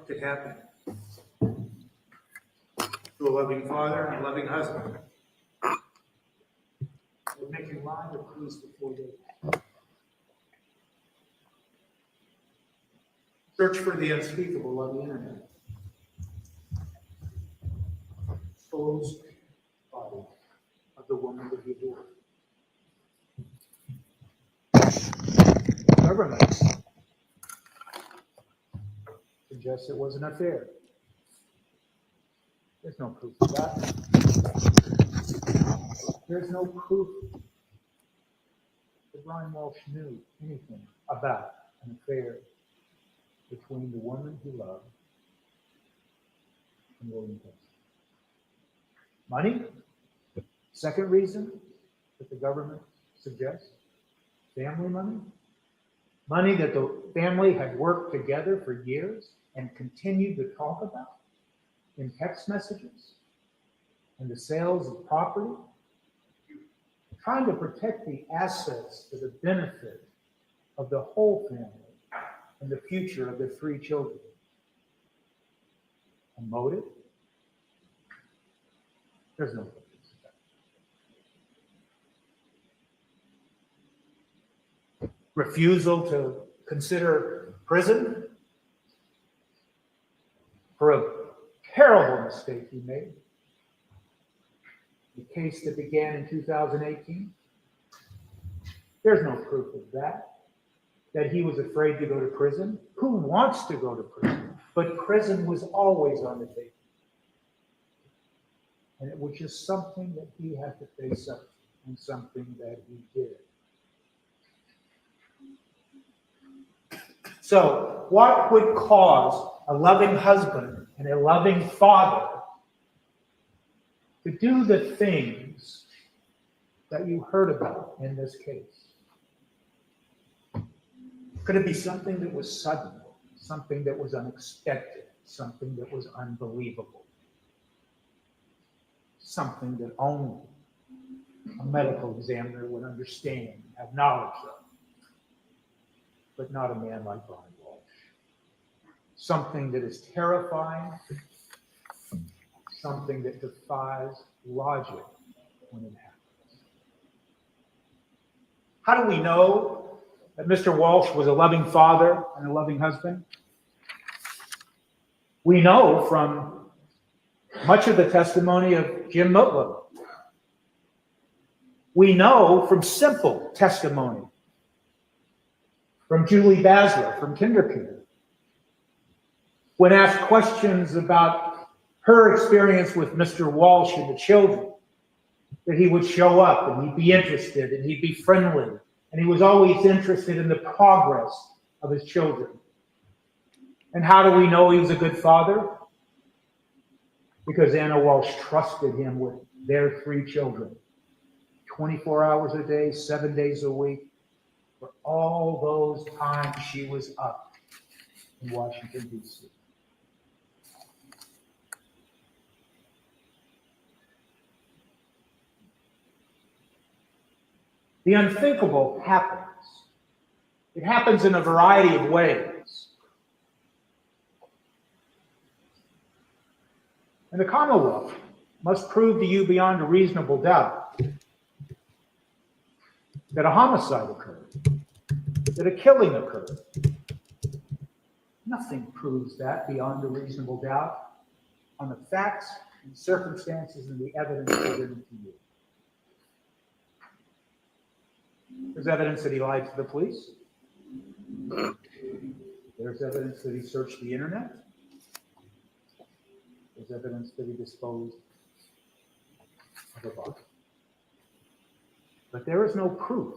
could happen to a loving father and a loving husband. We're making line of clues before you. Search for the unspeakable on the internet. Exposed body of the woman that you adore. Government suggests it was an affair. There's no proof of that. There's no proof that Brian Walshe knew anything about an affair between the woman he loved and William Preston. Money? Second reason that the government suggests. Family money? Money that the family had worked together for years and continued to talk about in text messages and the sales of property, trying to protect the assets for the benefit of the whole family and the future of their 3 children. A motive? There's no motive. Refusal to consider prison for a terrible mistake he made. The case that began in 2018. There's no proof of that he was afraid to go to prison. Who wants to go to prison? But prison was always on the table. And it was just something that he had to face up to, and something that he did. So, what would cause a loving husband and a loving father to do the things that you heard about in this case? Could it be something that was sudden, something that was unexpected, something that was unbelievable, something that only a medical examiner would understand and have knowledge of? But not a man like Brian Walshe. Something that is terrifying, something that defies logic when it happens. How do we know that Mr. Walshe was a loving father and a loving husband? We know from much of the testimony of Jim Mutlow. We know from simple testimony from Julie Basler from Kindergarten. When asked questions about her experience with Mr. Walshe and the children, that he would show up and he'd be interested and he'd be friendly, and he was always interested in the progress of his children. And how do we know he was a good father? Because Anna Walshe trusted him with their 3 children, 24 hours a day, 7 days a week, for all those times she was up in Washington, D.C. The unthinkable happens. It happens in a variety of ways. And the Commonwealth must prove to you beyond a reasonable doubt that a homicide occurred, that a killing occurred. Nothing proves that beyond a reasonable doubt on the facts and circumstances and the evidence given to you. There's evidence that he lied to the police. There's evidence that he searched the internet. There's evidence that he disposed of a body. But there is no proof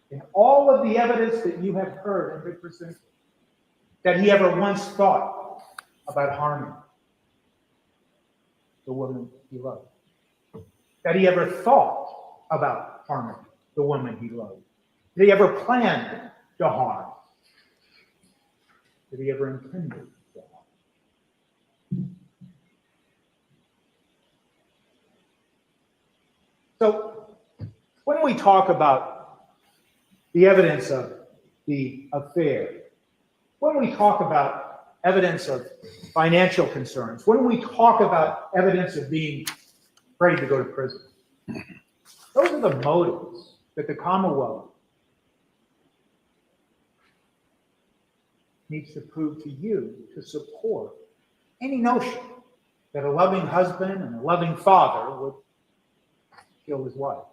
in all of the evidence that you have heard and been presented that he ever once thought about harming the woman he loved. That he ever thought about harming the woman he loved. That he ever planned to harm. That he ever intended to harm. So, when we talk about the evidence of the affair, when we talk about evidence of financial concerns, when we talk about evidence of being ready to go to prison, those are the motives that the Commonwealth needs to prove to you to support any notion that a loving husband and a loving father would kill his wife.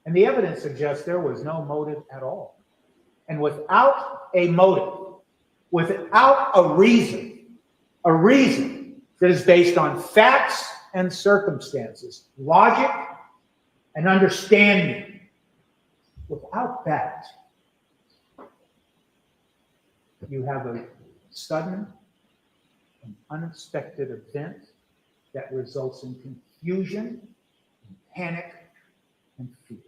And the evidence suggests there was no motive at all. And without a motive, without a reason that is based on facts and circumstances, logic and understanding, without that, you have a sudden and unexpected event that results in confusion, panic, and fear.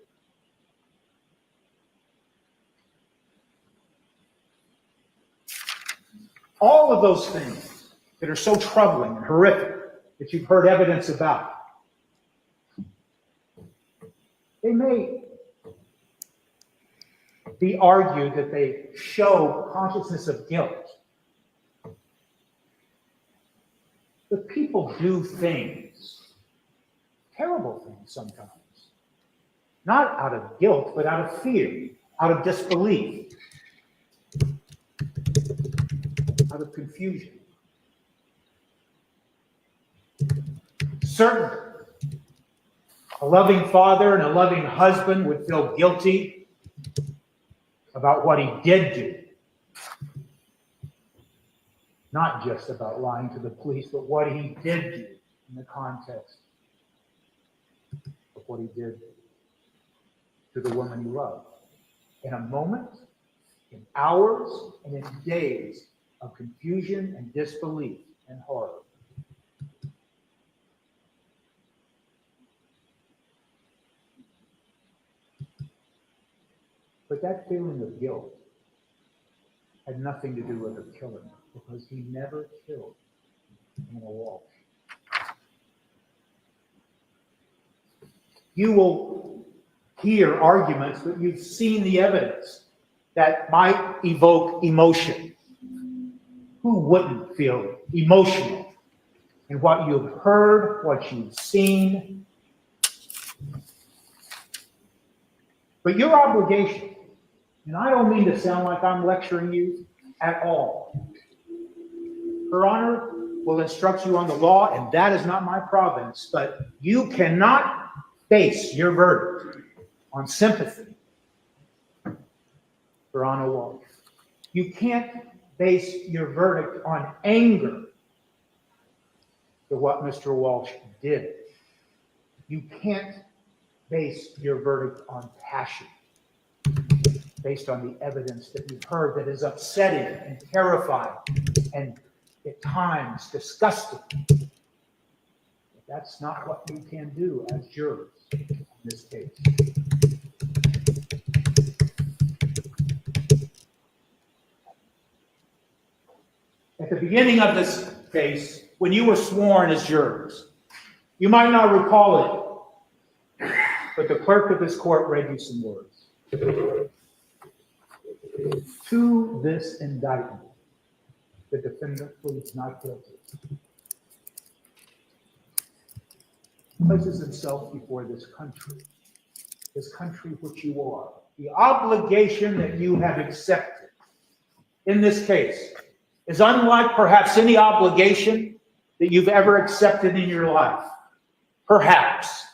All of those things that are so troubling and horrific that you've heard evidence about, they may be argued that they show consciousness of guilt. But people do things, terrible things sometimes, not out of guilt, but out of fear, out of disbelief, out of confusion. Certainly, a loving father and a loving husband would feel guilty about what he did do. Not just about lying to the police, but what he did do in the context of what he did to the woman he loved. In a moment, in hours, and in days of confusion and disbelief and horror. But that feeling of guilt had nothing to do with the killing, because he never killed Brian Walshe. You will hear arguments that you've seen the evidence that might evoke emotion. Who wouldn't feel emotional in what you've heard, what you've seen? But your obligation, and I don't mean to sound like I'm lecturing you at all. Her Honor will instruct you on the law, and that is not my province, but you cannot base your verdict on sympathy for Brian Walshe. You can't base your verdict on anger for what Mr. Walshe did. You can't base your verdict on passion, based on the evidence that you've heard that is upsetting and terrifying and at times disgusting. But that's not what you can do as jurors in this case. At the beginning of this case, when you were sworn as jurors, you might not recall it, but the clerk of this court read you some words. To this indictment, the defendant pleads not guilty. Places himself before this country which you are, the obligation that you have accepted in this case is unlike perhaps any obligation that you've ever accepted in your life. Perhaps.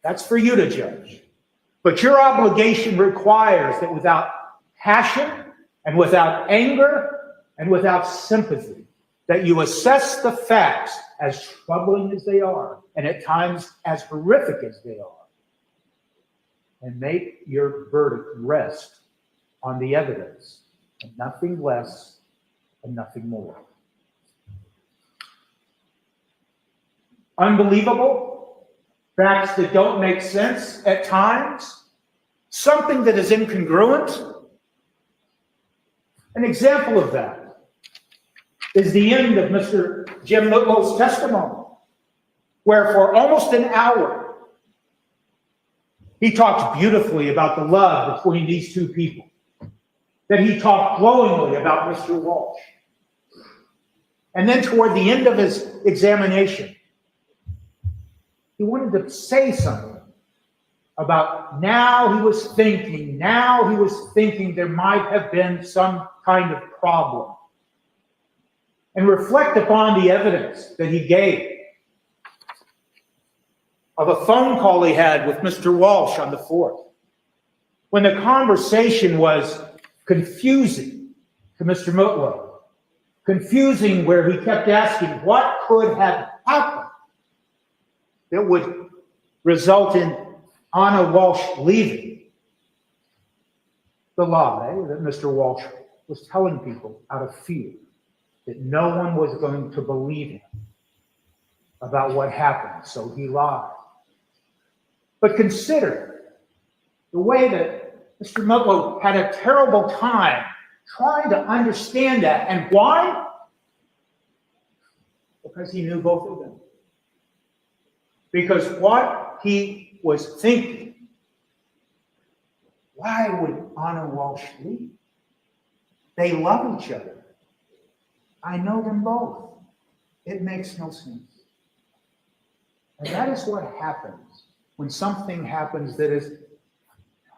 That's for you to judge. But your obligation requires that without passion and without anger and without sympathy, that you assess the facts as troubling as they are, and at times as horrific as they are, and make your verdict rest on the evidence and nothing less and nothing more. Unbelievable, facts that don't make sense at times, something that is incongruent. An example of that is the end of Mr. Jim Litlow's testimony, where for almost an hour, he talked beautifully about the love between these two people. that he talked glowingly about Mr. Walshe. And then toward the end of his examination, he wanted to say something about now he was thinking there might have been some kind of problem. And reflect upon the evidence that he gave of a phone call he had with Mr. Walshe on the 4th, when the conversation was confusing to Mr. Mutlow, confusing where he kept asking what could have happened that would result in Anna Walshe leaving. The lie that Mr. Walshe was telling people out of fear that no one was going to believe him about what happened, so he lied. But consider the way that Mr. Mutlow had a terrible time trying to understand that. And why? Because he knew both of them. Because what he was thinking, why would Anna Walshe leave? They love each other. I know them both. It makes no sense. And that is what happens when something happens that is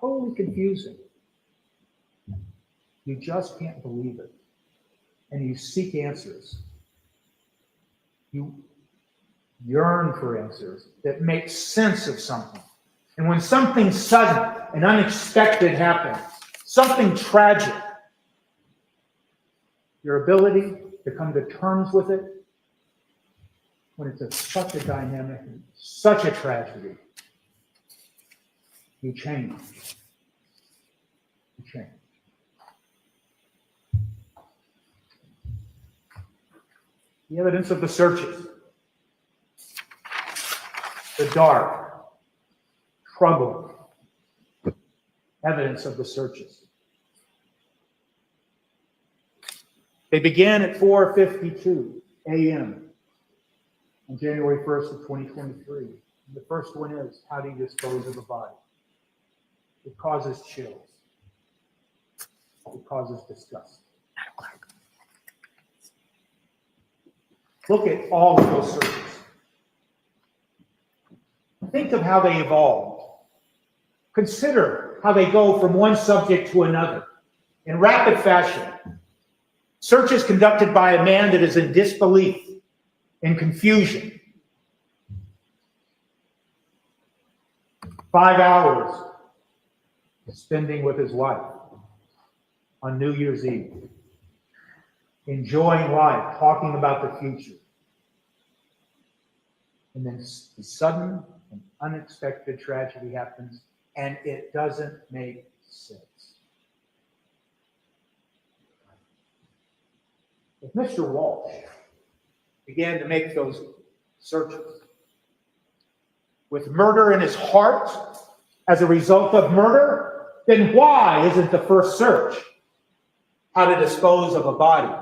totally confusing. You just can't believe it. And you seek answers. You yearn for answers that make sense of something. And when something sudden and unexpected happens, something tragic, your ability to come to terms with it, when it's such a dynamic, such a tragedy, you change. You change. The evidence of the searches. The dark, troubling evidence of the searches. They began at 4:52 a.m. on January 1st of 2023. The first one is, how do you dispose of a body? It causes chills. It causes disgust. Look at all of those searches. Think of how they evolved. Consider how they go from one subject to another in rapid fashion. Searches conducted by a man that is in disbelief, in confusion. 5 hours spending with his wife on New Year's Eve, enjoying life, talking about the future. And then the sudden and unexpected tragedy happens, and it doesn't make sense. If Mr. Walshe began to make those searches with murder in his heart as a result of murder, then why isn't the first search how to dispose of a body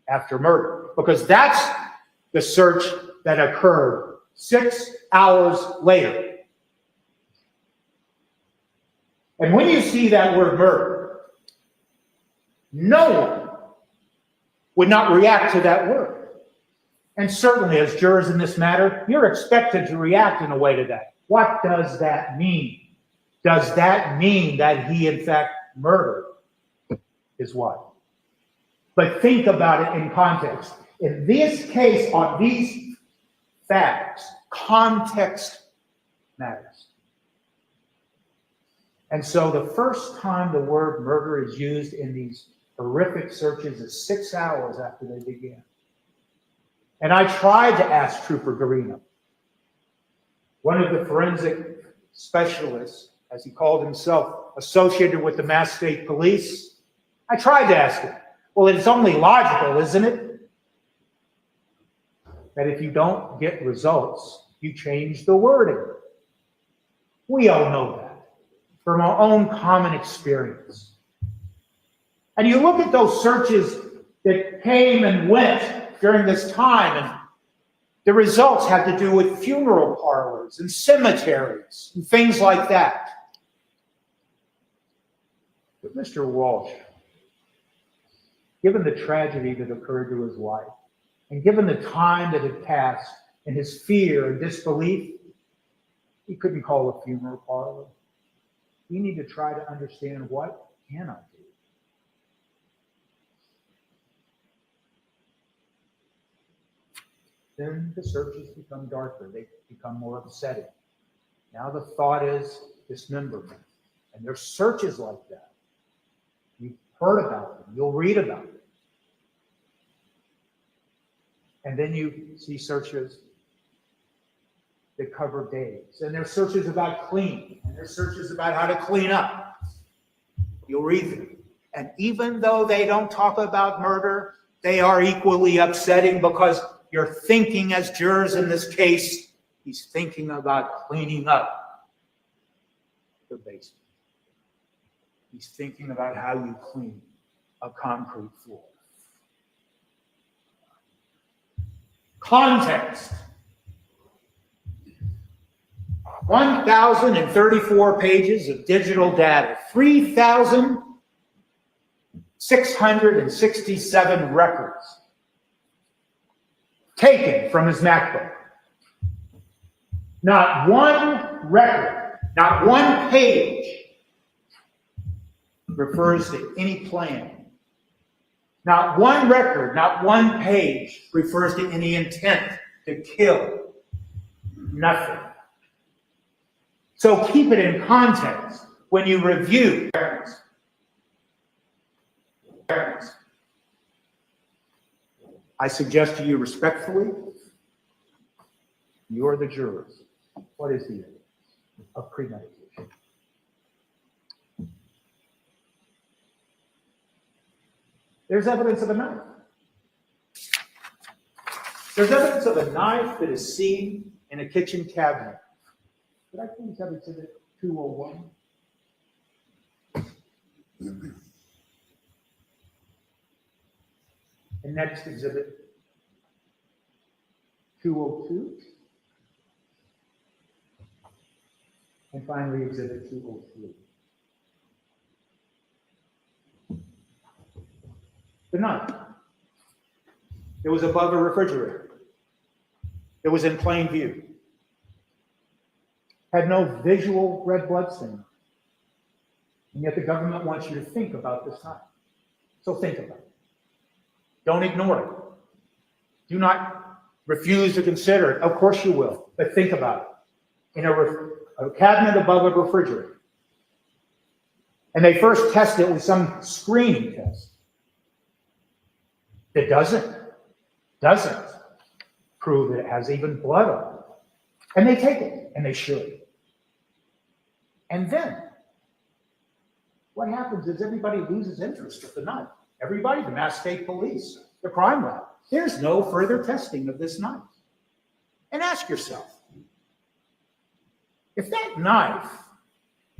after murder? Because that's the search that occurred 6 hours later. And when you see that word murder, no one would not react to that word. And certainly as jurors in this matter, you're expected to react in a way to that. What does that mean? Does that mean that he in fact murdered his wife? But think about it in context. In this case, on these facts, context matters. And so the first time the word murder is used in these horrific searches is 6 hours after they began. And I tried to ask Trooper Garino, one of the forensic specialists, as he called himself, associated with the Mass State Police. I tried to ask him, well, it's only logical, isn't it, that if you don't get results, you change the wording. We all know that from our own common experience. And you look at those searches that came and went during this time, and the results had to do with funeral parlors and cemeteries and things like that. But Mr. Walshe, given the tragedy that occurred to his wife, and given the time that had passed and his fear and disbelief, he couldn't call a funeral parlor. We need to try to understand, what can I do? Then the searches become darker. They become more upsetting. Now the thought is dismemberment. And there's searches like that. You've heard about them. You'll read about them. And then you see searches that cover days. And there's searches about cleaning. And there's searches about how to clean up. You'll read them. And even though they don't talk about murder, they are equally upsetting, because you're thinking, as jurors in this case, he's thinking about cleaning up the basement. He's thinking about how you clean a concrete floor. Context. 1,034 pages of digital data, 3,667 records taken from his MacBook. Not one record, not one page refers to any plan. Not one record, not one page refers to any intent to kill. Nothing. So keep it in context when you review records. I suggest to you respectfully, you're the jurors. What is the evidence of premeditation? There's evidence of a knife. There's evidence of a knife that is seen in a kitchen cabinet. Could I please have exhibit 201? And next, exhibit 202. And finally, exhibit 203. The knife. It was above a refrigerator. It was in plain view. Had no visual red blood stain. And yet the government wants you to think about this knife. So think about it. Don't ignore it. Do not refuse to consider it. Of course you will, but think about it. In a cabinet above a refrigerator. And they first test it with some screening test. It doesn't prove that it has even blood on it. And they take it, and they should. And then, what happens is everybody loses interest with the knife. Everybody, the Mass State Police, the crime lab. There's no further testing of this knife. And ask yourself, if that knife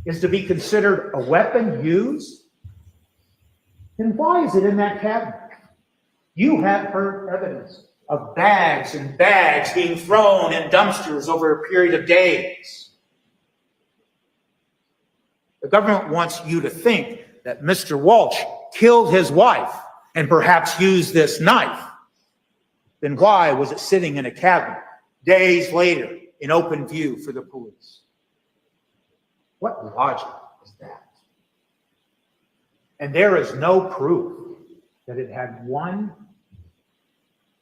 is to be considered a weapon used, then why is it in that cabinet? You have heard evidence of bags and bags being thrown in dumpsters over a period of days. The government wants you to think that Mr. Walshe killed his wife and perhaps used this knife. Then why was it sitting in a cabinet days later in open view for the police? What logic is that? And there is no proof that it had one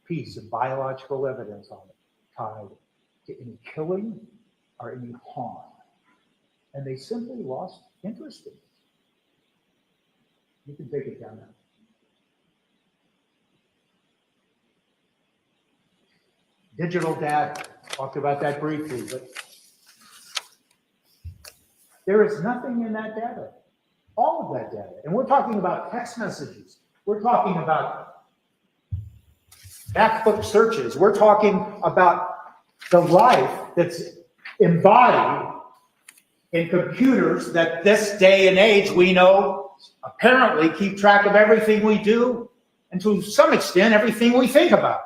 piece of biological evidence on it tied to any killing or any harm. And they simply lost interest in it. You can take it down now. Digital data, talked about that briefly, but there is nothing in that data. All of that data. And we're talking about text messages. We're talking about MacBook searches. We're talking about the life that's embodied in computers that this day and age we know apparently keep track of everything we do and to some extent everything we think about.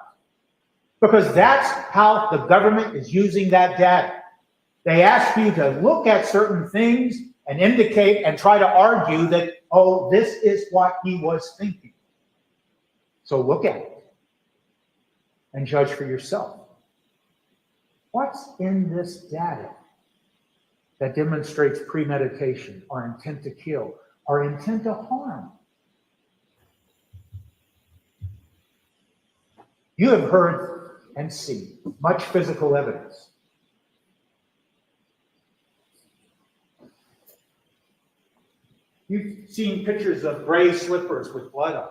Because that's how the government is using that data. They ask you to look at certain things and indicate and try to argue that, oh, this is what he was thinking. So look at it and judge for yourself. What's in this data that demonstrates premeditation, or intent to kill, or intent to harm? You have heard and seen much physical evidence. You've seen pictures of gray slippers with blood on them.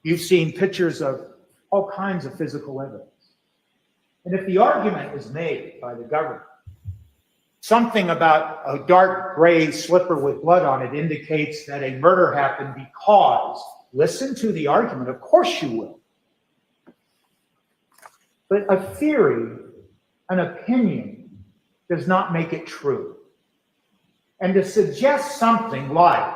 You've seen pictures of all kinds of physical evidence. And if the argument is made by the government, something about a dark gray slipper with blood on it indicates that a murder happened because, listen to the argument, of course you will. But a theory, an opinion, does not make it true. And to suggest something like,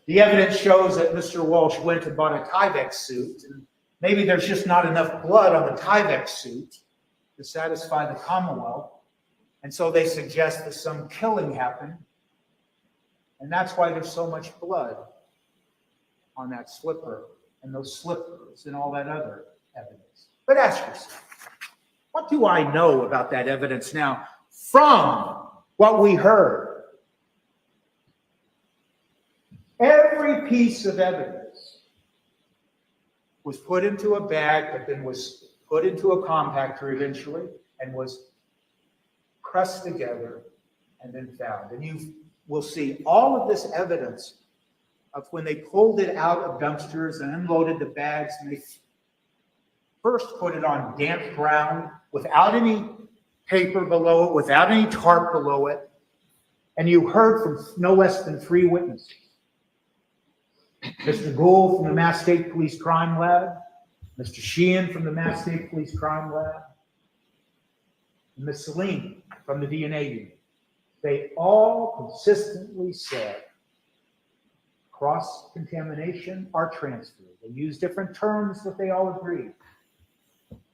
the evidence shows that Mr. Walshe went and bought a Tyvek suit, and maybe there's just not enough blood on the Tyvek suit to satisfy the Commonwealth, and so they suggest that some killing happened, and that's why there's so much blood on that slipper and those slippers and all that other evidence. But ask yourself, what do I know about that evidence now from what we heard? Every piece of evidence was put into a bag, but then was put into a compactor eventually, and was pressed together and then found. And you will see all of this evidence of when they pulled it out of dumpsters and unloaded the bags, and they first put it on damp ground without any paper below it, without any tarp below it. And you heard from no less than 3 witnesses. Mr. Gould from the Mass State Police Crime Lab, Mr. Sheehan from the Mass State Police Crime Lab, and Ms. Celine from the DNA unit. They all consistently said cross-contamination or transfer. They used different terms, but they all agreed.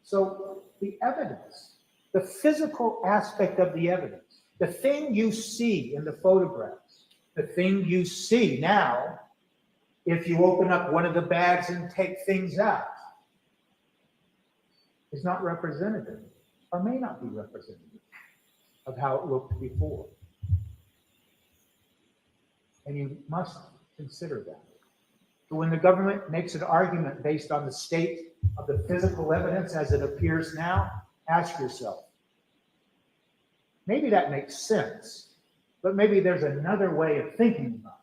So the evidence, the physical aspect of the evidence, the thing you see in the photographs, the thing you see now, if you open up one of the bags and take things out, is not representative, or may not be representative, of how it looked before. And you must consider that. So when the government makes an argument based on the state of the physical evidence as it appears now, ask yourself, maybe that makes sense, but maybe there's another way of thinking about it.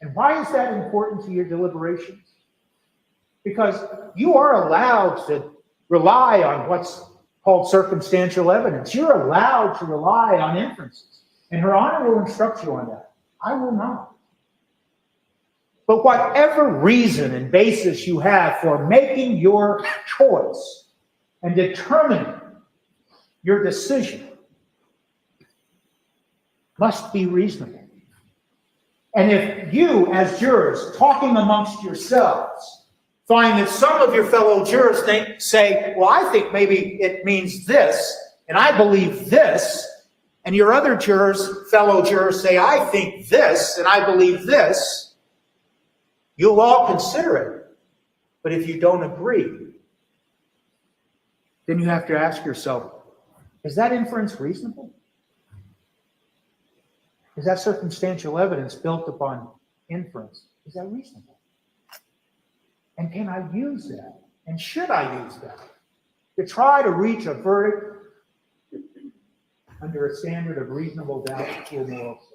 And why is that important to your deliberations? Because you are allowed to rely on what's called circumstantial evidence. You're allowed to rely on inferences. And Her Honor will instruct you on that. I will not. But whatever reason and basis you have for making your choice and determining your decision must be reasonable. And if you, as jurors, talking amongst yourselves, find that some of your fellow jurors say, well, I think maybe it means this, and I believe this, and your other jurors, fellow jurors, say, I think this, and I believe this, you'll all consider it. But if you don't agree, then you have to ask yourself, is that inference reasonable? Is that circumstantial evidence built upon inference? Is that reasonable? And can I use that? And should I use that to try to reach a verdict under a standard of reasonable doubt or moral certainty?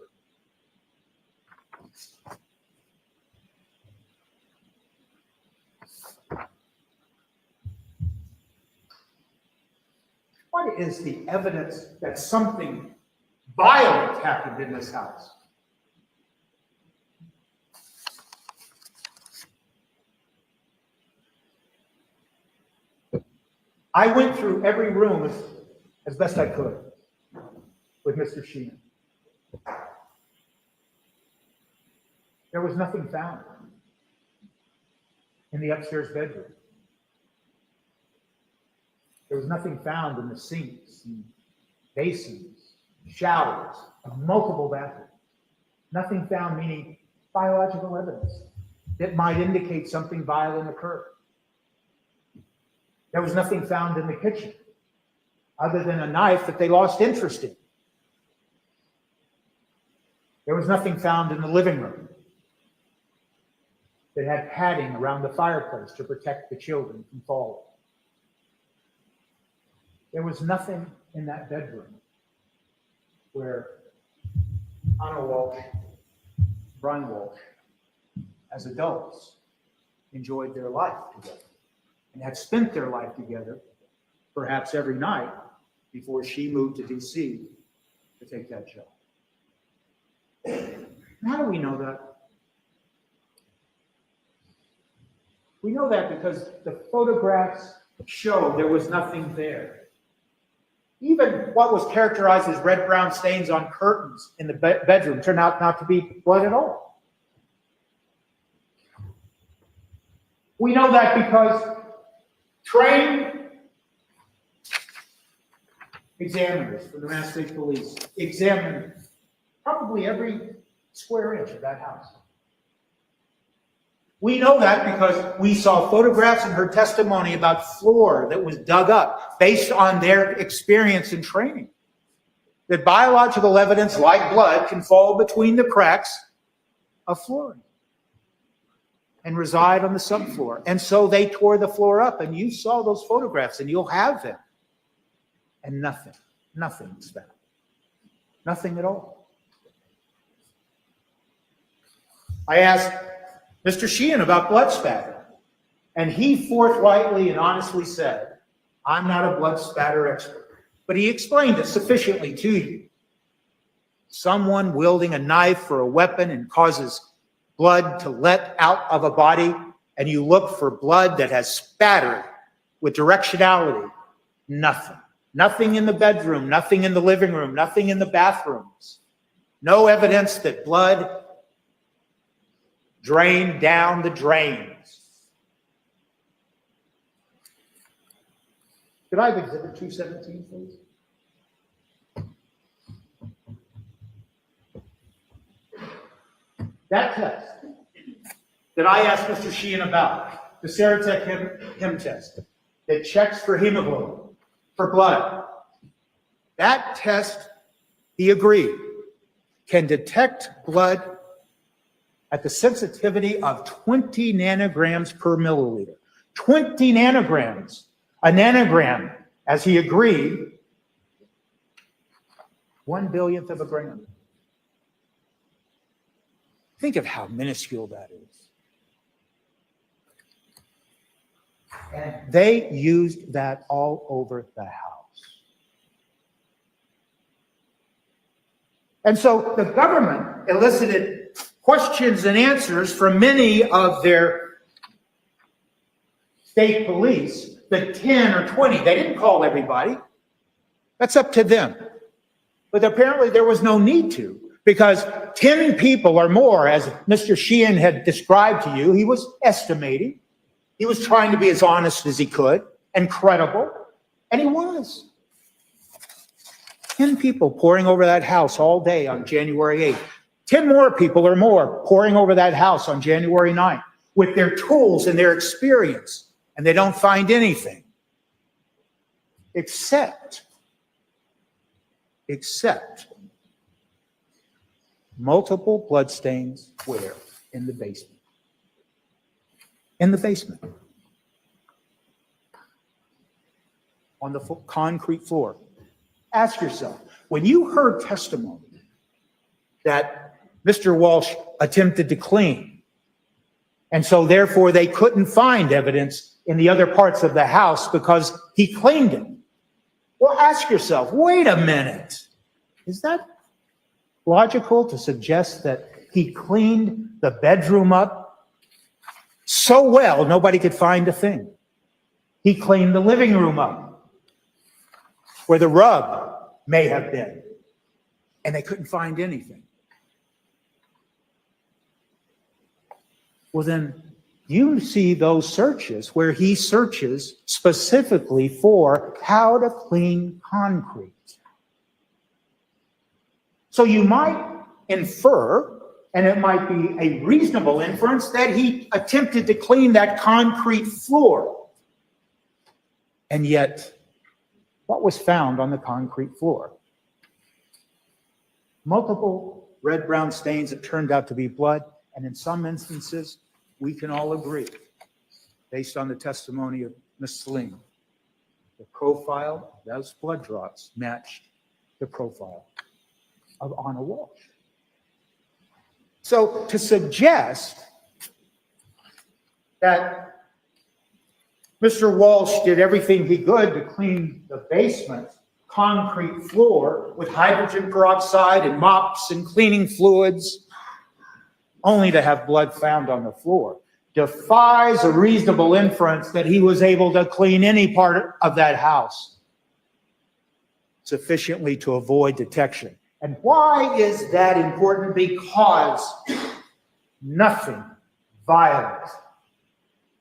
What is the evidence that something violent happened in this house? I went through every room as best I could with Mr. Sheehan. There was nothing found in the upstairs bedroom. There was nothing found in the sinks and basins, showers, multiple bathrooms. Nothing found, meaning biological evidence that might indicate something violent occurred. There was nothing found in the kitchen other than a knife that they lost interest in. There was nothing found in the living room that had padding around the fireplace to protect the children from falling. There was nothing in that bedroom where Anna Walshe, Brian Walshe, as adults, enjoyed their life together and had spent their life together, perhaps every night, before she moved to D.C. to take that job. How do we know that? We know that because the photographs show there was nothing there. Even what was characterized as red-brown stains on curtains in the bedroom turned out not to be blood at all. We know that because trained examiners from the United States Police examined probably every square inch of that house. We know that because we saw photographs in her testimony about floor that was dug up based on their experience and training. That biological evidence, like blood, can fall between the cracks of flooring and reside on the subfloor. And so they tore the floor up, and you saw those photographs, and you'll have them. And nothing was found. Nothing at all. I asked Mr. Sheehan about blood spatter, and he forthrightly and honestly said, I'm not a blood spatter expert, but he explained it sufficiently to you. Someone wielding a knife or a weapon and causes blood to let out of a body, and you look for blood that has spattered with directionality. Nothing. Nothing in the bedroom, nothing in the living room, nothing in the bathrooms. No evidence that blood drained down the drains. Could I have Exhibit 217, please? That test that I asked Mr. Sheehan about, the Serotek Hem test, that checks for hemoglobin, for blood, that test, he agreed, can detect blood at the sensitivity of 20 nanograms per milliliter. 20 nanograms. A nanogram, as he agreed, 1/1000th of a gram. Think of how minuscule that is. And they used that all over the house. And so the government elicited questions and answers from many of their state police, the 10 or 20. They didn't call everybody. That's up to them. But apparently there was no need to, because 10 people or more, as Mr. Sheehan had described to you, he was estimating. He was trying to be as honest as he could and credible, and he was. 10 people pouring over that house all day on January 8th. 10 more people or more pouring over that house on January 9th with their tools and their experience, and they don't find anything except multiple bloodstains where? In the basement. In the basement. On the concrete floor. Ask yourself, when you heard testimony that Mr. Walshe attempted to clean, and so therefore they couldn't find evidence in the other parts of the house because he cleaned it. Well, ask yourself, wait a minute. Is that logical to suggest that he cleaned the bedroom up so well nobody could find a thing? He cleaned the living room up where the rug may have been, and they couldn't find anything. Well, then you see those searches where he searches specifically for how to clean concrete. So you might infer, and it might be a reasonable inference, that he attempted to clean that concrete floor. And yet, what was found on the concrete floor? Multiple red-brown stains that turned out to be blood, and in some instances, we can all agree, based on the testimony of Ms. Salim, the profile of those blood drops matched the profile of Anna Walshe. So to suggest that Mr. Walshe did everything he could to clean the basement concrete floor with hydrogen peroxide and mops and cleaning fluids, only to have blood found on the floor, defies a reasonable inference that he was able to clean any part of that house sufficiently to avoid detection. And why is that important? Because nothing violent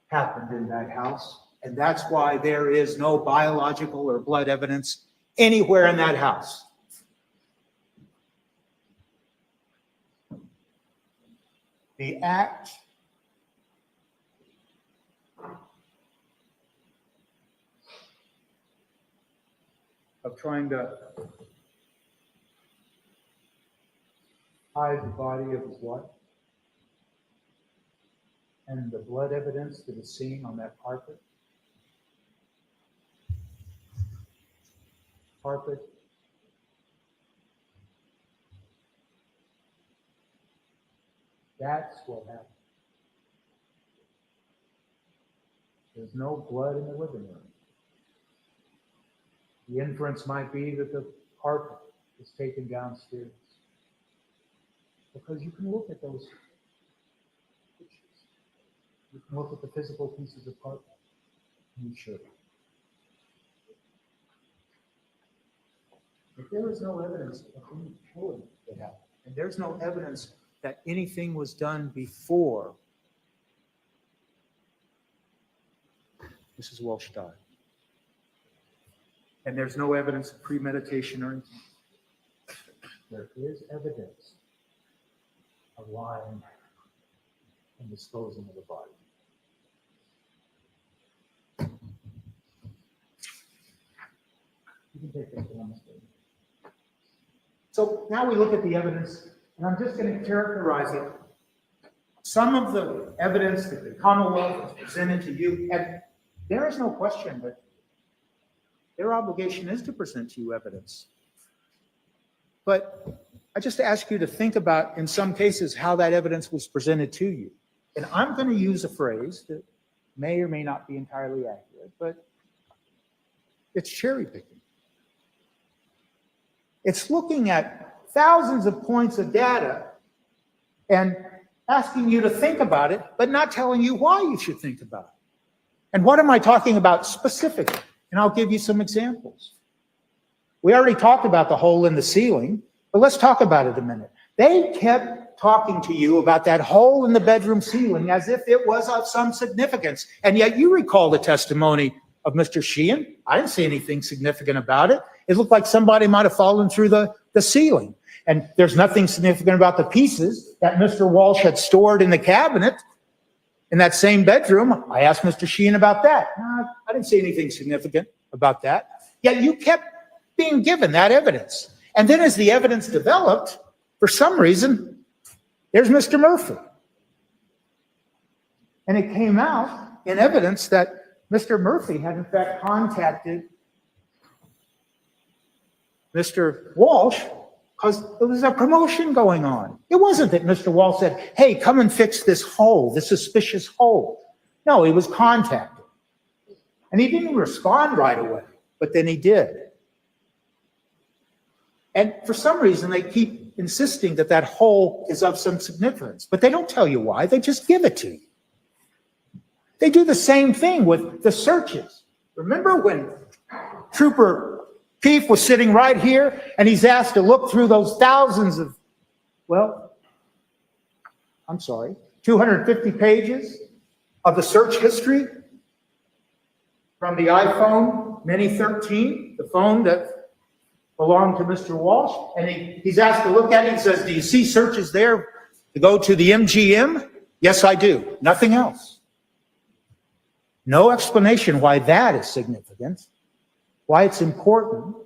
happened in that house. And that's why there is no biological or blood evidence anywhere in that house. The act of trying to hide the body of his wife and the blood evidence that is seen on that carpet. That's what happened. There's no blood in the living room. The inference might be that the carpet was taken downstairs. Because you can look at those pictures. You can look at the physical pieces of carpet. And you should. If there is no evidence of any killing that happened, and there's no evidence that anything was done before Mrs. Walshe died, and there's no evidence of premeditation or anything, there is evidence of lying and disposing of the body. You can take that one. So now we look at the evidence, and I'm just going to characterize it. Some of the evidence that the Commonwealth has presented to you, and there is no question that their obligation is to present to you evidence. But I just ask you to think about, in some cases, how that evidence was presented to you. And I'm going to use a phrase that may or may not be entirely accurate, but it's cherry picking. It's looking at thousands of points of data and asking you to think about it, but not telling you why you should think about it. And what am I talking about specifically? And I'll give you some examples. We already talked about the hole in the ceiling, but let's talk about it a minute. They kept talking to you about that hole in the bedroom ceiling as if it was of some significance. And yet you recall the testimony of Mr. Sheehan. I didn't see anything significant about it. It looked like somebody might have fallen through the ceiling. And there's nothing significant about the pieces that Mr. Walshe had stored in the cabinet in that same bedroom. I asked Mr. Sheehan about that. I didn't see anything significant about that. Yet you kept being given that evidence. And then as the evidence developed, for some reason, there's Mr. Murphy. And it came out in evidence that Mr. Murphy had in fact contacted Mr. Walshe because there was a promotion going on. It wasn't that Mr. Walshe said, hey, come and fix this hole, this suspicious hole. No, he was contacted. And he didn't respond right away, but then he did. And for some reason, they keep insisting that that hole is of some significance, but they don't tell you why, they just give it to you. They do the same thing with the searches. Remember when Trooper Keefe was sitting right here and he's asked to look through those thousands of, 250 pages of the search history from the iPhone Mini 13, the phone that belonged to Mr. Walsh, and he's asked to look at it and says, do you see searches there to go to the MGM? Yes, I do. Nothing else. No explanation why that is significant, why it's important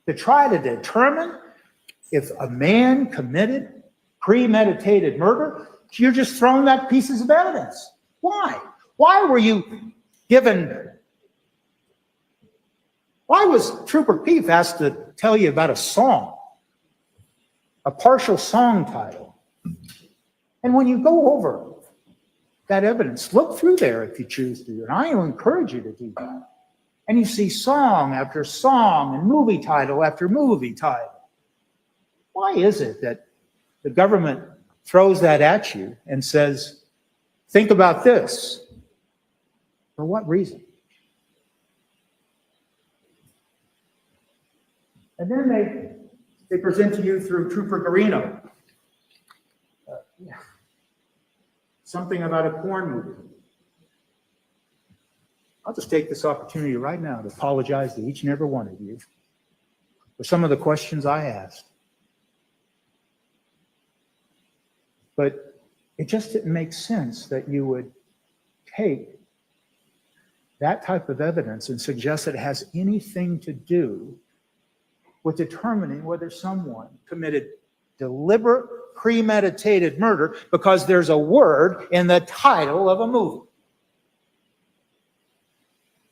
to try to determine if a man committed premeditated murder. You're just throwing that pieces of evidence. Why? Why were you given? Why was Trooper Peef asked to tell you about a song, a partial song title? And when you go over that evidence, look through there if you choose to, and I will encourage you to do that. And you see song after song and movie title after movie title. Why is it that the government throws that at you and says, think about this? For what reason? And then they present to you through Trooper Garino something about a porn movie. I'll just take this opportunity right now to apologize to each and every one of you for some of the questions I asked. But it just didn't make sense that you would take that type of evidence and suggest that it has anything to do with determining whether someone committed deliberate, premeditated murder because there's a word in the title of a movie.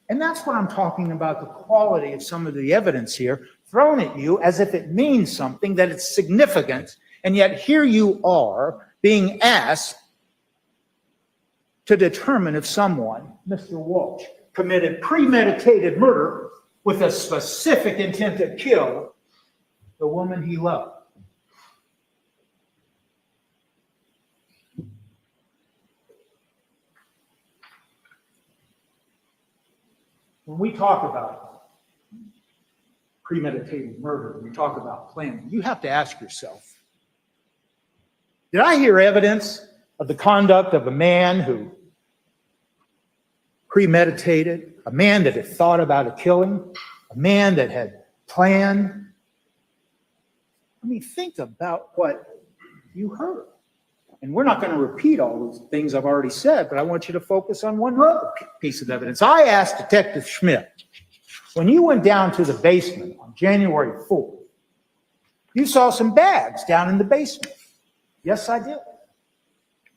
And that's what I'm talking about, the quality of some of the evidence here thrown at you as if it means something, that it's significant, and yet here you are being asked to determine if someone, Mr. Walsh, committed premeditated murder with a specific intent to kill the woman he loved. When we talk about premeditated murder, we talk about planning, you have to ask yourself, did I hear evidence of the conduct of a man who premeditated, a man that had thought about a killing, a man that had planned? I mean, think about what you heard. And we're not going to repeat all those things I've already said, but I want you to focus on one other piece of evidence. I asked Detective Schmidt, when you went down to the basement on January 4th, you saw some bags down in the basement. Yes, I did.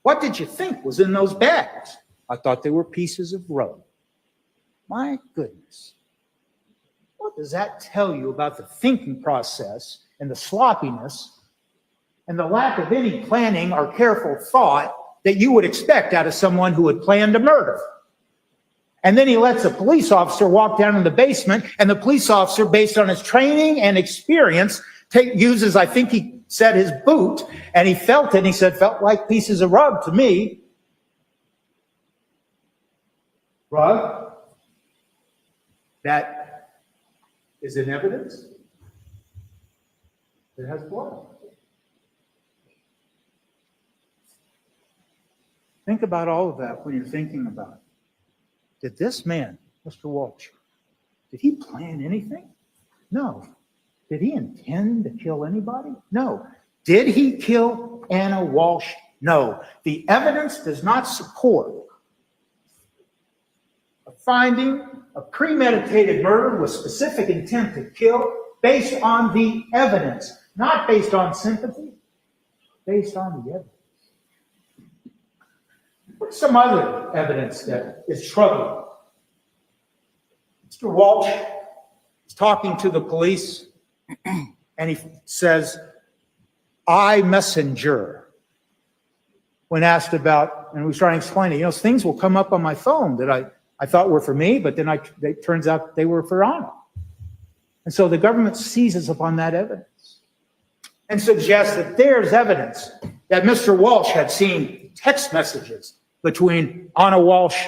What did you think was in those bags? I thought they were pieces of rug. My goodness. What does that tell you about the thinking process and the sloppiness and the lack of any planning or careful thought that you would expect out of someone who had planned a murder? And then he lets a police officer walk down in the basement, and the police officer, based on his training and experience, uses, I think he said, his boot, and he felt it, and he said, felt like pieces of rug to me. Rug that is in evidence. It has blood. Think about all of that when you're thinking about it. Did this man, Mr. Walsh, did he plan anything? No. Did he intend to kill anybody? No. Did he kill Anna Walsh? No. The evidence does not support a finding of premeditated murder with specific intent to kill based on the evidence, not based on sympathy, based on the evidence. What's some other evidence that is troubling? Mr. Walsh is talking to the police, and he says, I messenger. When asked about, and we was trying to explain it, things will come up on my phone that I thought were for me, but then it turns out they were for Anna. And so the government seizes upon that evidence and suggests that there's evidence that Mr. Walsh had seen text messages between Anna Walsh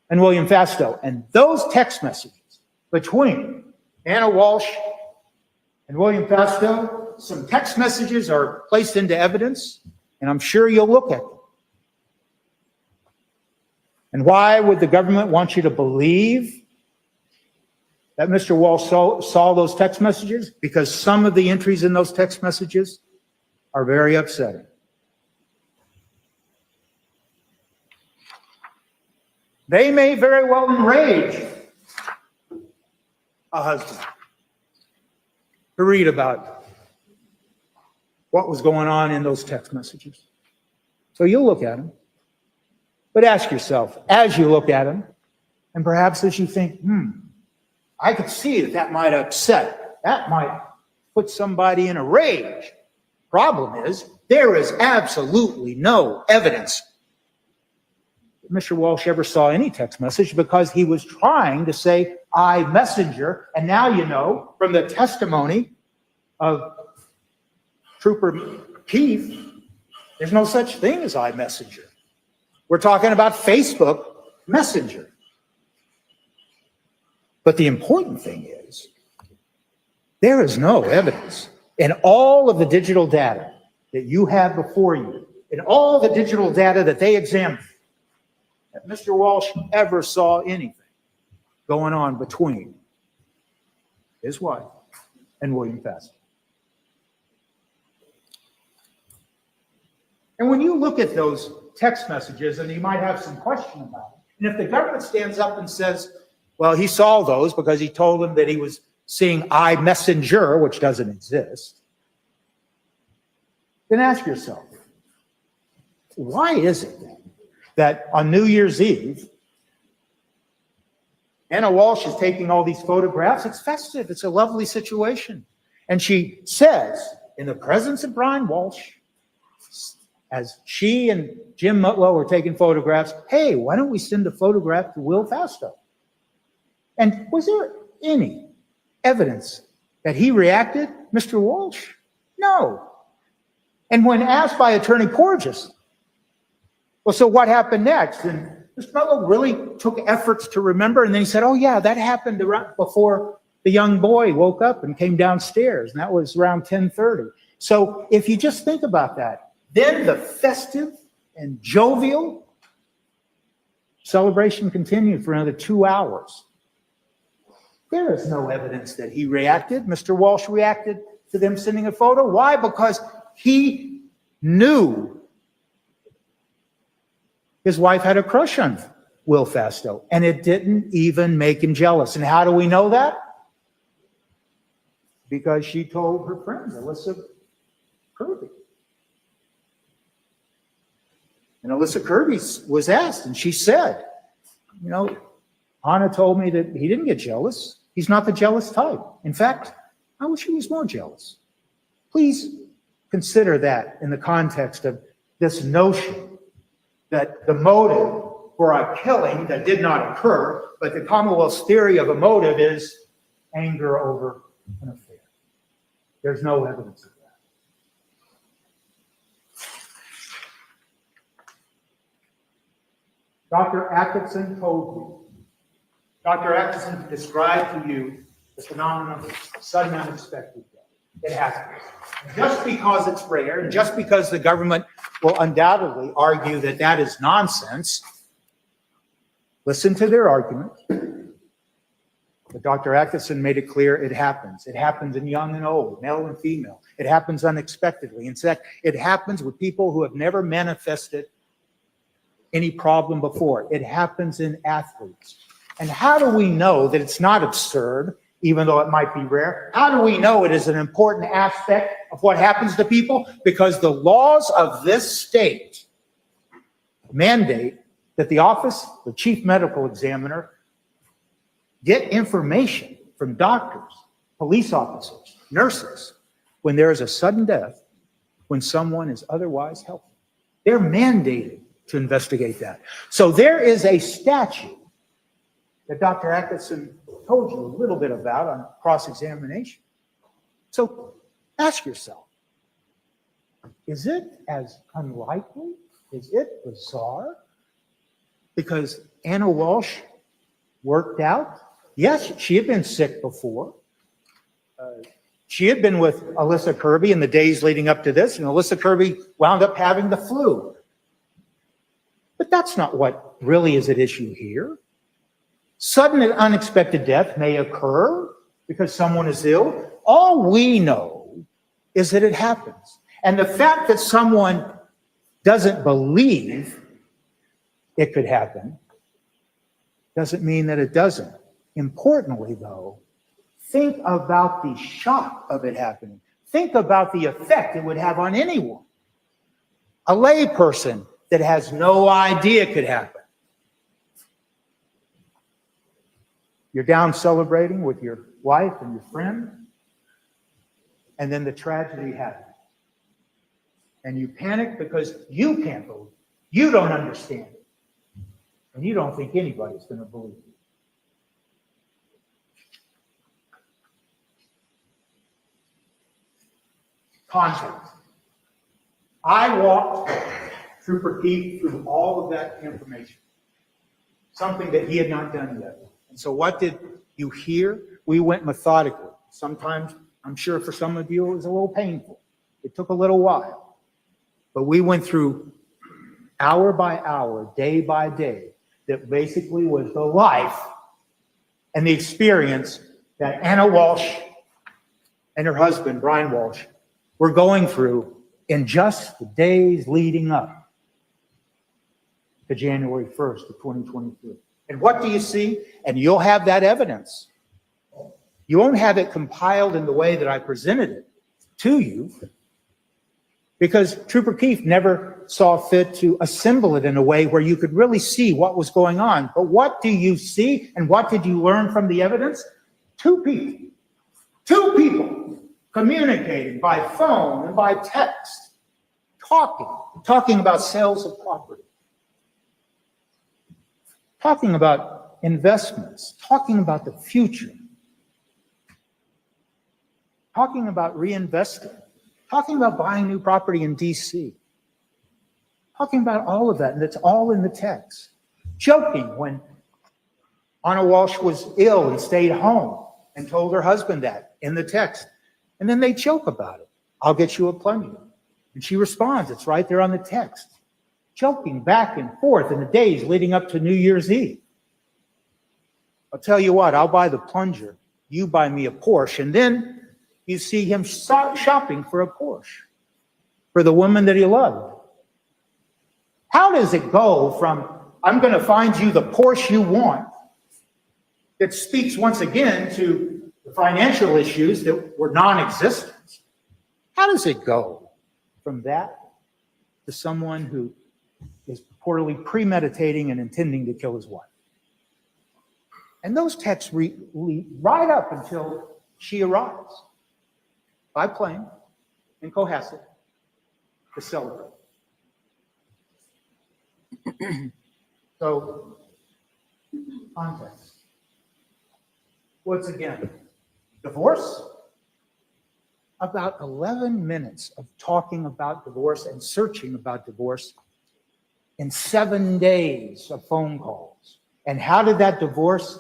and William Fastow. And those text messages between Anna Walsh and William Fastow, some text messages are placed into evidence, and I'm sure you'll look at them. And why would the government want you to believe that Mr. Walsh saw those text messages? Because some of the entries in those text messages are very upsetting. They may very well enrage a husband to read about what was going on in those text messages. So you'll look at them, but ask yourself, as you look at them, and perhaps as you think, I could see that might upset, that might put somebody in a rage. Problem is, there is absolutely no evidence that Mr. Walsh ever saw any text message, because he was trying to say iMessenger, and now you know from the testimony of Trooper Keith, there's no such thing as iMessenger. We're talking about Facebook Messenger. But the important thing is, there is no evidence in all of the digital data that you have before you, in all the digital data that they examined, that Mr. Walsh ever saw anything going on between his wife and William Fastow. And when you look at those text messages, and you might have some question about it, and if the government stands up and says, well, he saw those because he told them that he was seeing iMessenger, which doesn't exist, then ask yourself, why is it then that on New Year's Eve, Anna Walsh is taking all these photographs? It's festive. It's a lovely situation. And she says, in the presence of Brian Walshe, as she and Jim Mutlow were taking photographs, hey, why don't we send a photograph to Will Fastow? And was there any evidence that he reacted, Mr. Walsh? No. And when asked by Attorney Porges, well, so what happened next? And Mr. Mutlow really took efforts to remember, and then he said, oh yeah, that happened around before the young boy woke up and came downstairs, and that was around 10:30. So if you just think about that, then the festive and jovial celebration continued for another 2 hours. There is no evidence that he reacted. Mr. Walsh reacted to them sending a photo. Why? Because he knew his wife had a crush on Will Fastow, and it didn't even make him jealous. And how do we know that? Because she told her friend, Alyssa Kirby. And Alyssa Kirby was asked, and she said, you know, Anna told me that he didn't get jealous. He's not the jealous type. In fact, I wish he was more jealous. Please consider that in the context of this notion that the motive for a killing that did not occur, but the Commonwealth's theory of a motive is anger over an affair. There's no evidence of that. Dr. Atkinson told you. Dr. Atkinson described to you the phenomenon of sudden unexpected death. It happens. And just because it's rare, and just because the government will undoubtedly argue that that is nonsense, listen to their argument. But Dr. Atkinson made it clear it happens. It happens in young and old, male and female. It happens unexpectedly. In fact, it happens with people who have never manifested any problem before. It happens in athletes. And how do we know that it's not absurd, even though it might be rare? How do we know it is an important aspect of what happens to people? Because the laws of this state mandate that the office, the chief medical examiner, get information from doctors, police officers, nurses, when there is a sudden death, when someone is otherwise healthy. They're mandated to investigate that. So there is a statute that Dr. Atkinson told you a little bit about on cross-examination. So ask yourself, is it as unlikely? Is it bizarre? Because Anna Walsh worked out. Yes, she had been sick before. She had been with Alyssa Kirby in the days leading up to this, and Alyssa Kirby wound up having the flu. But that's not what really is at issue here. Sudden and unexpected death may occur because someone is ill. All we know is that it happens. And the fact that someone doesn't believe it could happen doesn't mean that it doesn't. Importantly, though, think about the shock of it happening. Think about the effect it would have on anyone. A lay person that has no idea it could happen. You're down celebrating with your wife and your friend, and then the tragedy happens. And you panic because you can't believe it. You don't understand it. And you don't think anybody's going to believe it. Context. I walked Trooper Keith through all of that information, something that he had not done yet. And so what did you hear? We went methodically. Sometimes, I'm sure for some of you, it was a little painful. It took a little while. But we went through hour by hour, day by day, that basically was the life and the experience that Anna Walshe and her husband, Brian Walshe, were going through in just the days leading up to January 1st of 2023. And what do you see? And you'll have that evidence. You won't have it compiled in the way that I presented it to you, because Trooper Keith never saw fit to assemble it in a way where you could really see what was going on. But what do you see, and what did you learn from the evidence? Two people communicating by phone and by text, talking about sales of property, talking about investments, talking about the future, talking about reinvesting, talking about buying new property in DC, talking about all of that, and it's all in the text. Joking when Anna Walshe was ill and stayed home and told her husband that in the text. And then they joke about it. I'll get you a plunger. And she responds, it's right there on the text. Joking back and forth in the days leading up to New Year's Eve. I'll tell you what, I'll buy the plunger. You buy me a Porsche. And then you see him shopping for a Porsche for the woman that he loved. How does it go from, I'm going to find you the Porsche you want, that speaks once again to the financial issues that were non-existent? How does it go from that to someone who is purportedly premeditating and intending to kill his wife? And those texts lead right up until she arrives by plane in Cohasset to celebrate. So, context. Once again, divorce. About 11 minutes of talking about divorce and searching about divorce in 7 days of phone calls. And how did that divorce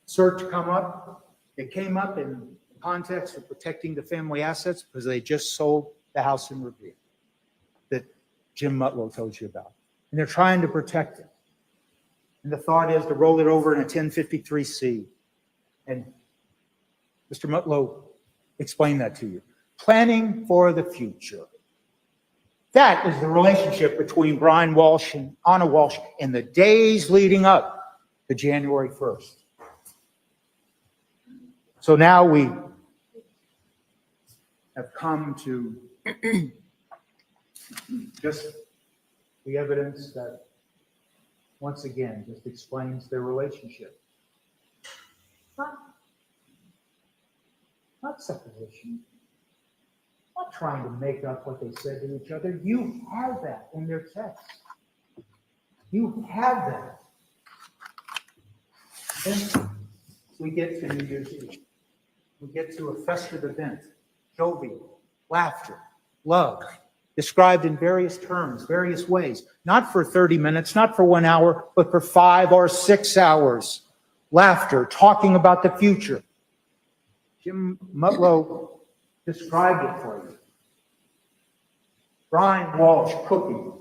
search come up? It came up in the context of protecting the family assets because they just sold the house in Revere that Jim Mutlow told you about. And they're trying to protect it. And the thought is to roll it over in a 1053C. And Mr. Mutlow explained that to you. Planning for the future. That is the relationship between Brian Walshe and Anna Walshe in the days leading up to January 1st. So now we have come to just the evidence that, once again, just explains their relationship. Not supposition. Not trying to make up what they said to each other. You have that in their text. You have that. Then we get to New Year's Eve. We get to a festive event, jovial, laughter, love, described in various terms, various ways, not for 30 minutes, not for 1 hour, but for 5 or 6 hours. Laughter, talking about the future. Jim Mutlow described it for you. Brian Walshe cooking,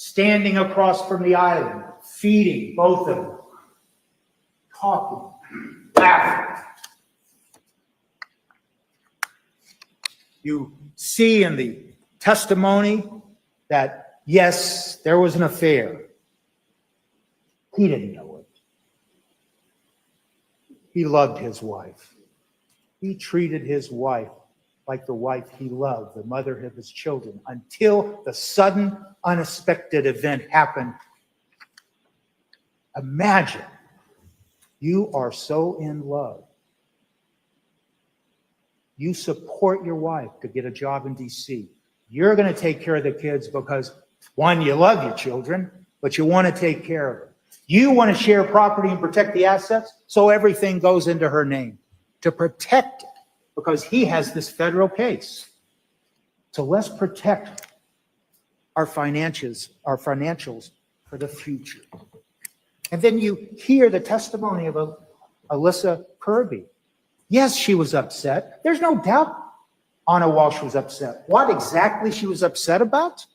standing across from the island, feeding both of them, talking, laughing. You see in the testimony that, yes, there was an affair. He didn't know it. He loved his wife. He treated his wife like the wife he loved, the mother of his children, until the sudden, unexpected event happened. Imagine you are so in love. You support your wife to get a job in D.C. You're going to take care of the kids because, one, you love your children, but you want to take care of them. You want to share property and protect the assets, so everything goes into her name to protect it, because he has this federal case. So let's protect our financials for the future. And then you hear the testimony of Alyssa Kirby. Yes, she was upset. There's no doubt Anna Walshe was upset. What exactly she was upset about?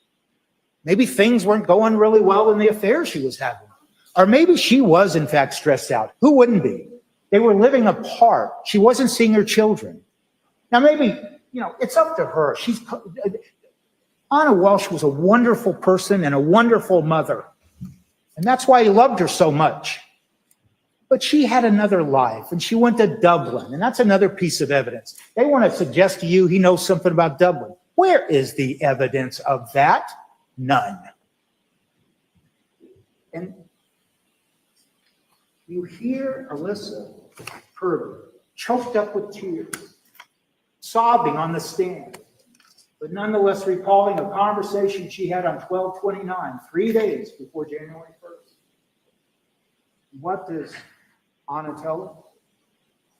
Maybe things weren't going really well in the affair she was having. Or maybe she was, in fact, stressed out. Who wouldn't be? They were living apart. She wasn't seeing her children. Now, maybe, it's up to her. Anna Walshe was a wonderful person and a wonderful mother. And that's why he loved her so much. But she had another life, and she went to Dublin, and that's another piece of evidence. They want to suggest to you he knows something about Dublin. Where is the evidence of that? None. And you hear Alyssa Kirby choked up with tears, sobbing on the stand, but nonetheless recalling a conversation she had on 12/29, 3 days before January 1st. What does Anna tell her?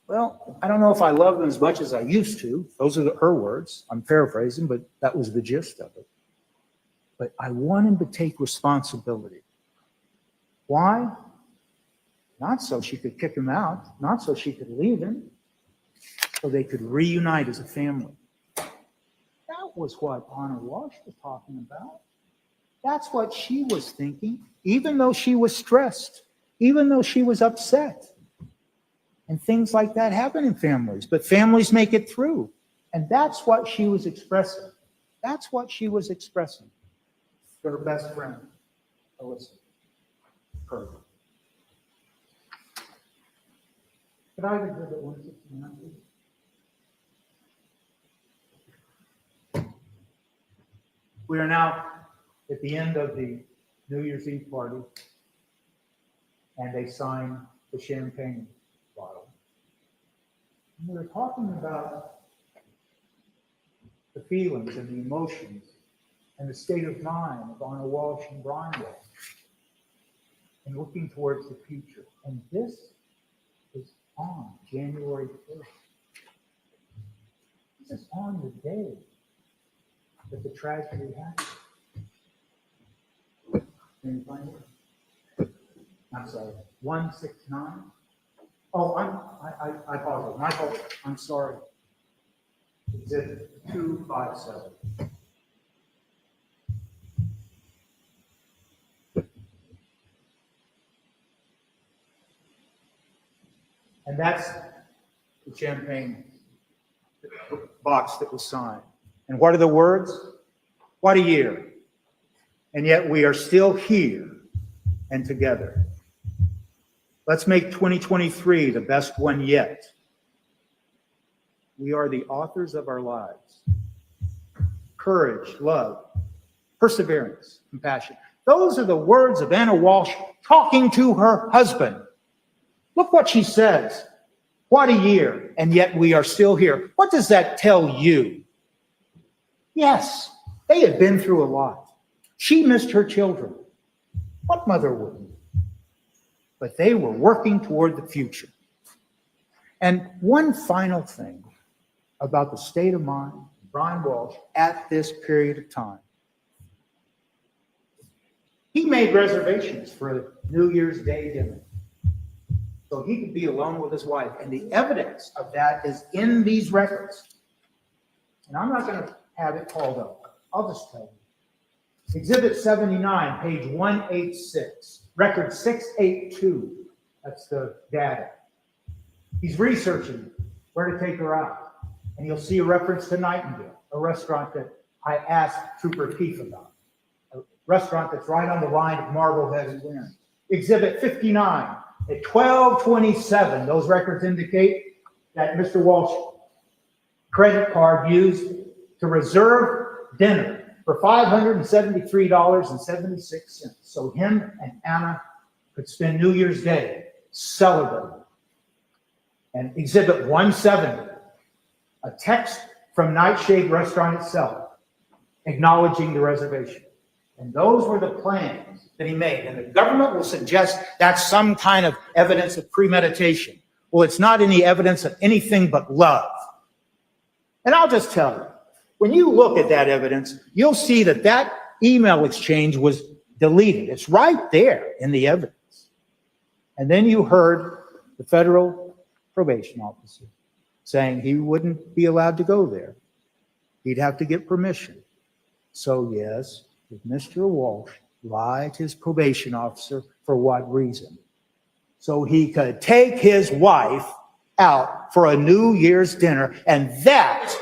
Well, I don't know if I love them as much as I used to. Those are her words. I'm paraphrasing, but that was the gist of it. But I want him to take responsibility. Why? Not so she could kick him out, not so she could leave him, so they could reunite as a family. That was what Anna Walshe was talking about. That's what she was thinking, even though she was stressed, even though she was upset. And things like that happen in families, but families make it through. And that's what she was expressing. That's what she was expressing to her best friend, Alyssa Kirby. Could I have exhibit 169, please? We are now at the end of the New Year's Eve party, and they sign the champagne bottle. And we were talking about the feelings and the emotions and the state of mind of Anna Walshe and Brian Walshe, and looking towards the future. And this is on January 1st. This is on the day that the tragedy happened. Can you find it? I'm sorry, 169. Oh, I apologize. My fault. I'm sorry. Exhibit 257. And that's the champagne box that was signed. And what are the words? What a year. And yet we are still here and together. Let's make 2023 the best one yet. We are the authors of our lives. Courage, love, perseverance, compassion. Those are the words of Anna Walshe talking to her husband. Look what she says. What a year, and yet we are still here. What does that tell you? Yes, they had been through a lot. She missed her children. What mother wouldn't? But they were working toward the future. And one final thing about the state of mind of Brian Walshe at this period of time. He made reservations for a New Year's Day dinner, so he could be alone with his wife. And the evidence of that is in these records. And I'm not going to have it called up. I'll just tell you. Exhibit 79, page 186, record 682. That's the data. He's researching where to take her out. And you'll see a reference to Nightingale, a restaurant that I asked Trooper Keefe about. A restaurant that's right on the line of Marblehead and Winter. Exhibit 59, at 12:27, those records indicate that Mr. Walshe credit card used to reserve dinner for $573.76. So him and Anna could spend New Year's Day celebrating. And Exhibit 170, a text from Nightshade Restaurant itself acknowledging the reservation. And those were the plans that he made. And the government will suggest that's some kind of evidence of premeditation. Well, it's not any evidence of anything but love. And I'll just tell you, when you look at that evidence, you'll see that that email exchange was deleted. It's right there in the evidence. And then you heard the federal probation officer saying he wouldn't be allowed to go there. He'd have to get permission. So yes, did Mr. Walshe lie to his probation officer for what reason? So he could take his wife out for a New Year's dinner, and that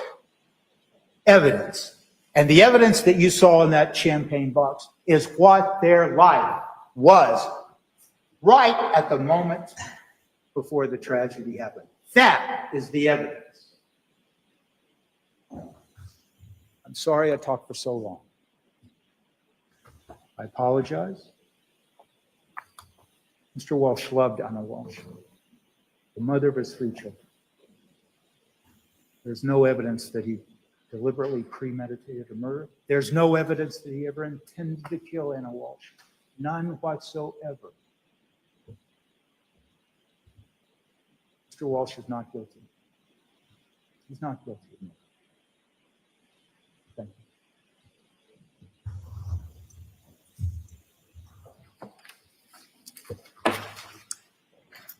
evidence, and the evidence that you saw in that champagne box, is what their life was right at the moment before the tragedy happened. That is the evidence. I'm sorry I talked for so long. I apologize. Mr. Walshe loved Anna Walshe, the mother of his 3 children. There's no evidence that he deliberately premeditated a murder. There's no evidence that he ever intended to kill Anna Walshe. None whatsoever. Mr. Walshe is not guilty. He's not guilty of murder. Thank you.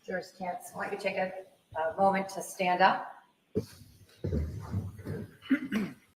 Jurors can't. I want you to take a moment to stand up.